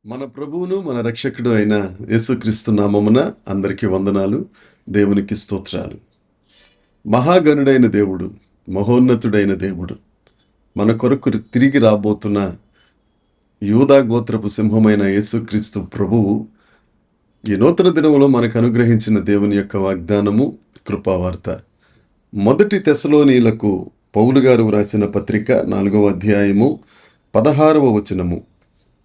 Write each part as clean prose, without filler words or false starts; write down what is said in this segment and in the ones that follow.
మన ప్రభువును మన రక్షకుడు అయిన యేసుక్రీస్తు నామమున అందరికీ వందనాలు. దేవునికి స్తోత్రాలు. మహాగణుడైన దేవుడు, మహోన్నతుడైన దేవుడు, మన కొరకు తిరిగి రాబోతున్న యూదా గోత్రపు సింహమైన యేసుక్రీస్తు ప్రభువు ఈ నూతన దినములో మనకు అనుగ్రహించిన దేవుని యొక్క వాగ్దానము, కృపావార్త. మొదటి తెస్సలోనీయులకు పౌలు గారు వ్రాసిన పత్రిక 4వ అధ్యాయము 16వ వచనము.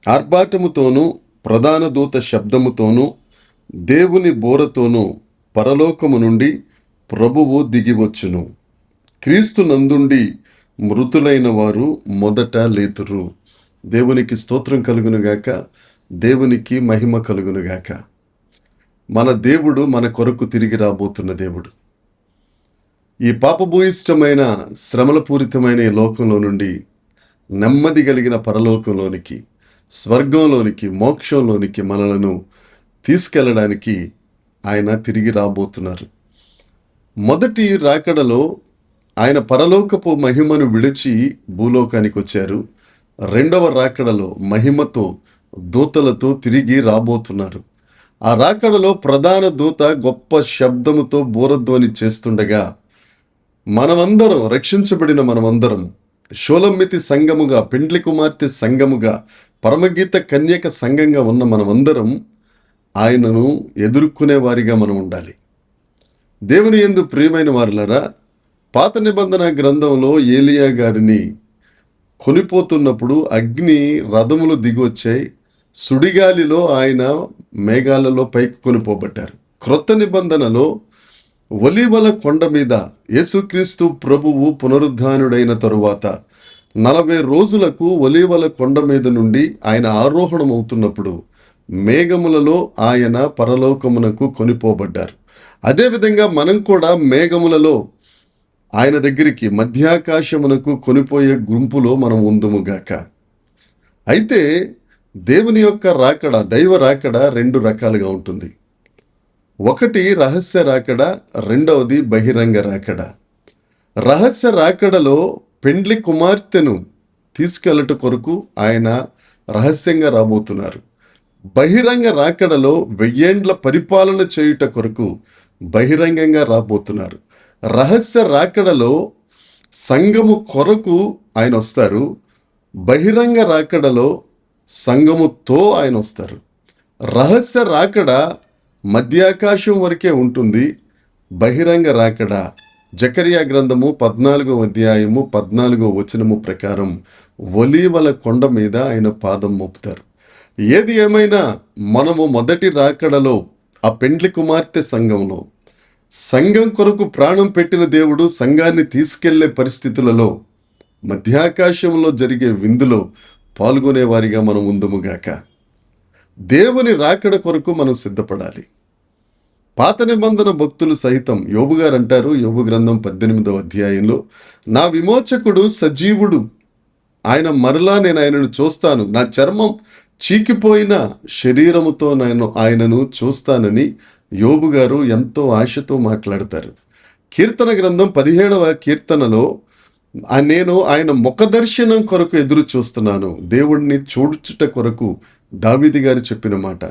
ఆర్భాటముతోనూ ప్రధాన దూత శబ్దముతోనూ దేవుని బోరతోనూ పరలోకము నుండి ప్రభువు దిగివచ్చును. క్రీస్తు నందుండి మృతులైన వారు మొదట లేతురు. దేవునికి స్తోత్రం కలుగునుగాక, దేవునికి మహిమ కలుగునుగాక. మన దేవుడు మన కొరకు తిరిగి రాబోతున్న దేవుడు. ఈ పాపభూయిష్టమైన శ్రమలపూరితమైన ఈ లోకంలో నుండి నెమ్మది కలిగిన పరలోకంలోనికి, స్వర్గంలోనికి, మోక్షంలోనికి మనలను తీసుకెళ్ళడానికి ఆయన తిరిగి రాబోతున్నారు. మొదటి రాకడలో ఆయన పరలోకపు మహిమను విడిచి భూలోకానికి వచ్చారు. రెండవ రాకడలో మహిమతో దూతలతో తిరిగి రాబోతున్నారు. ఆ రాకడలో ప్రధాన దూత గొప్ప శబ్దముతో బూరధ్వని చేస్తుండగా మనమందరం, రక్షించబడిన మనమందరం, షోలమ్మితి సంఘముగా, పెండ్లి కుమార్తె సంఘముగా, పరమగీత కన్యక సంఘంగా ఉన్న మనమందరం ఆయనను ఎదుర్కొనే వారిగా మనం ఉండాలి. దేవుని యందు ప్రియమైన వారులారా, పాత నిబంధన గ్రంథంలో ఏలియా గారిని కొనిపోతున్నప్పుడు అగ్ని రథములు దిగొచ్చాయి. సుడిగాలిలో ఆయన మేఘాలలో పైకి కొనిపోబడ్డారు. క్రొత్త నిబంధనలో ఒలీవల కొండ మీద యేసుక్రీస్తు ప్రభువు పునరుద్ధానుడైన తరువాత 40 రోజులకు ఒలీవల కొండ మీద నుండి ఆయన ఆరోహణం అవుతున్నప్పుడు మేఘములలో ఆయన పరలోకమునకు కొనిపోబడ్డారు. అదేవిధంగా మనం కూడా మేఘములలో ఆయన దగ్గరికి, మధ్యాకాశమునకు కొనిపోయే గుంపులో మనం ఉందుముగాక. అయితే దేవుని యొక్క రాకడ, దైవ రాకడ 2 రకాలుగా ఉంటుంది. ఒకటి రహస్య రాకడ, రెండవది బహిరంగ రాకడ. రహస్య రాకడలో పెండ్లి కుమార్తెను తీసుకెళ్ళట కొరకు ఆయన రహస్యంగా రాబోతున్నారు. బహిరంగ రాకడలో 1000 ఏండ్ల పరిపాలన చేయుట కొరకు బహిరంగంగా రాబోతున్నారు. రహస్య రాకడలో సంఘము కొరకు ఆయన వస్తారు. బహిరంగ రాకడలో సంఘముతో ఆయన వస్తారు. రహస్య రాకడ మధ్యాకాశం వరకే ఉంటుంది. బహిరంగ రాకడ జకరియా గ్రంథము 14వ అధ్యాయము 14వ వచనము ప్రకారం ఒలీవల కొండ మీద ఆయన పాదం మోపుతారు. ఏది ఏమైనా మనము మొదటి రాకడలో ఆ పెండ్లి కుమార్తె సంఘంలో, సంఘం కొరకు ప్రాణం పెట్టిన దేవుడు సంఘాన్ని తీసుకెళ్లే పరిస్థితులలో మధ్యాకాశంలో జరిగే విందులో పాల్గొనేవారిగా మనం ఉందుముగాక. దేవుని రాకడ కొరకు మనం సిద్ధపడాలి. పాత నిబంధన భక్తులు సైతం, యోబు గారు అంటారు, యోబు గ్రంథం 18వ అధ్యాయంలో, నా విమోచకుడు సజీవుడు, ఆయన మరలా నేను ఆయనను చూస్తాను, నా చర్మం చీకిపోయిన శరీరముతో నేను ఆయనను చూస్తానని యోబు గారు ఎంతో ఆశతో మాట్లాడతారు. కీర్తన గ్రంథం 17వ కీర్తనలో, నేను ఆయన ముఖ దర్శనం కొరకు ఎదురు చూస్తున్నాను, దేవుణ్ణి చూడుచుట కొరకు దావీదు గారు చెప్పిన మాట.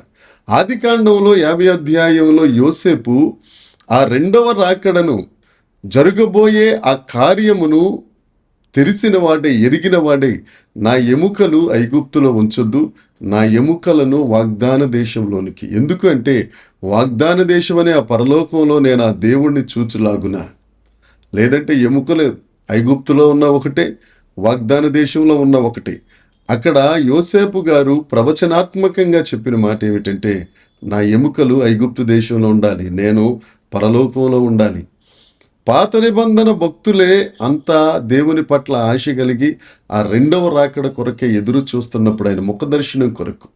ఆదికాండంలో 50వ అధ్యాయంలో యోసేపు ఆ రెండవ రాకడను, జరగబోయే ఆ కార్యమును తెలిసిన వాడే, ఎరిగిన వాడే, నా ఎముకలు ఐగుప్తులో ఉంచొద్దు, నా ఎముకలను వాగ్దాన దేశంలోనికి, ఎందుకంటే వాగ్దాన దేశం అనే ఆ పరలోకంలో నేను ఆ దేవుణ్ణి చూచులాగునా. లేదంటే ఎముకలు ఐగుప్తులో ఉన్న ఒకటే, వాగ్దాన దేశంలో ఉన్న ఒకటే. అక్కడ యోసేపు గారు ప్రవచనాత్మకంగా చెప్పిన మాట ఏమిటంటే, నా ఎముకలు ఐగుప్తు దేశంలో ఉండాలి, నేను పరలోకంలో ఉండాలి. పాత నిబంధన భక్తులే అంతా దేవుని పట్ల ఆశ కలిగి ఆ రెండవ రాకడ కొరకే ఎదురు చూస్తున్నప్పుడు, ఆయన ముఖదర్శనం కొరకు,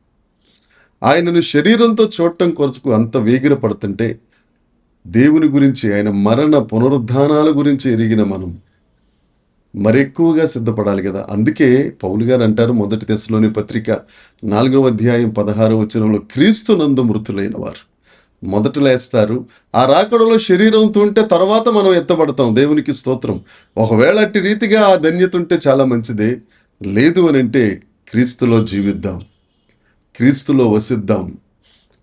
ఆయనను శరీరంతో చూడటం కొరకు అంత వేగిర పడుతుంటే, దేవుని గురించి, ఆయన మరణ పునరుద్ధానాల గురించి ఎరిగిన మనం మరెక్కువగా సిద్ధపడాలి కదా. అందుకే పౌలు గారు అంటారు, మొదటి తెస్సలోని పత్రిక 4వ అధ్యాయం 16వ వచనంలో, క్రీస్తు నందు మృతులైన వారు మొదట లేస్తారు. ఆ రాకడలో శరీరంతో ఉంటే తర్వాత మనం ఎత్తబడతాం. దేవునికి స్తోత్రం. ఒకవేళ అట్టి రీతిగా ఆ ధన్యత ఉంటే చాలా మంచిదే. లేదు అని అంటే క్రీస్తులో జీవిద్దాం. క్రీస్తులో వసిద్దాం,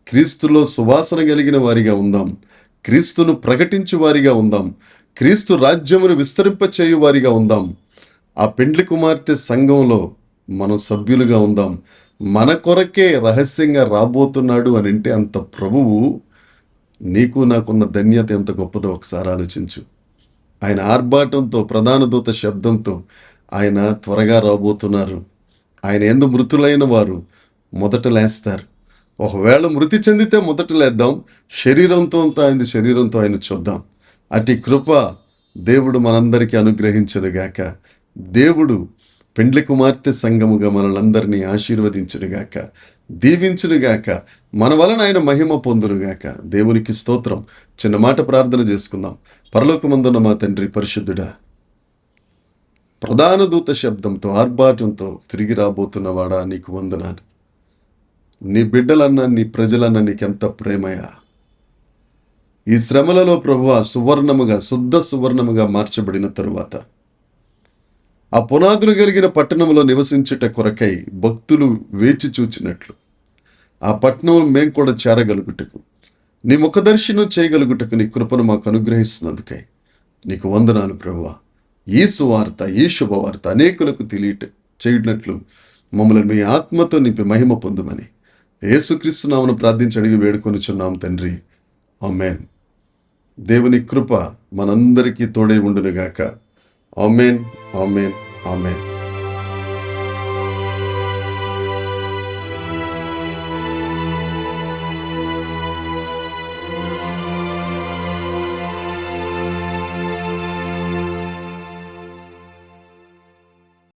క్రీస్తులో సువాసన కలిగిన వారిగా ఉందాం, క్రీస్తును ప్రకటించు వారిగా ఉందాం, క్రీస్తు రాజ్యమును విస్తరింపచేయు వారిగా ఉందాం. ఆ పెండ్లి కుమార్తె సంఘంలో మనం సభ్యులుగా ఉందాం. మన కొరకే రహస్యంగా రాబోతున్నాడు అని అంటే అంత ప్రభువు నీకు నాకున్న ధన్యత ఎంత గొప్పదో ఒకసారి ఆలోచించు. ఆయన ఆర్భాటంతో, ప్రధాన దూత శబ్దంతో ఆయన త్వరగా రాబోతున్నారు. ఆయన యందు మృతులైన వారు మొదట లేస్తారు. ఒకవేళ మృతి చెందితే మొదట లేద్దాం, శరీరంతో ఆయన చూద్దాం. అటు కృప దేవుడు మనందరికీ అనుగ్రహించునుగాక. దేవుడు పెండ్లి కుమార్తె సంఘముగా మనలందరినీ ఆశీర్వదించునుగాక, దీవించునుగాక. మన వలన ఆయన మహిమ పొందునుగాక. దేవునికి స్తోత్రం. చిన్న మాట ప్రార్థన చేసుకుందాం. పరలోకమందున్న మా తండ్రి పరిశుద్ధుడా, ప్రధాన దూత శబ్దంతో, ఆర్భాటంతో తిరిగి రాబోతున్నవాడా, నీకు వందనాలు. నీ బిడ్డలన్నా, నీ ప్రజలన్నా నీకెంత ప్రేమయా. ఈ శ్రమలలో ప్రభువా సువర్ణముగా, శుద్ధ సువర్ణముగా మార్చబడిన తరువాత ఆ పునాదులు కలిగిన పట్టణంలో నివసించుట కొరకై భక్తులు వేచి చూచినట్లు ఆ పట్టణం మేం కూడా చేరగలుగుటకు, నీ ముఖదర్శనం చేయగలుగుటకు నీ కృపను మాకు అనుగ్రహిస్తున్నందుకై నీకు వందనాలు ప్రభువా. ఈ సువార్త, ఈ శుభవార్త అనేకులకు చేయునట్లు మమ్మల్ని మీ ఆత్మతో నింపి మహిమ పొందుమని యేసుక్రీస్తు నామమున ప్రార్థించి అడిగి వేడుకొనుచున్నాం తండ్రి. ఆమేన్. దేవుని కృప మనందరికీ తోడై ఉండునుగాక. ఆమేన్, ఆమేన్, ఆమేన్.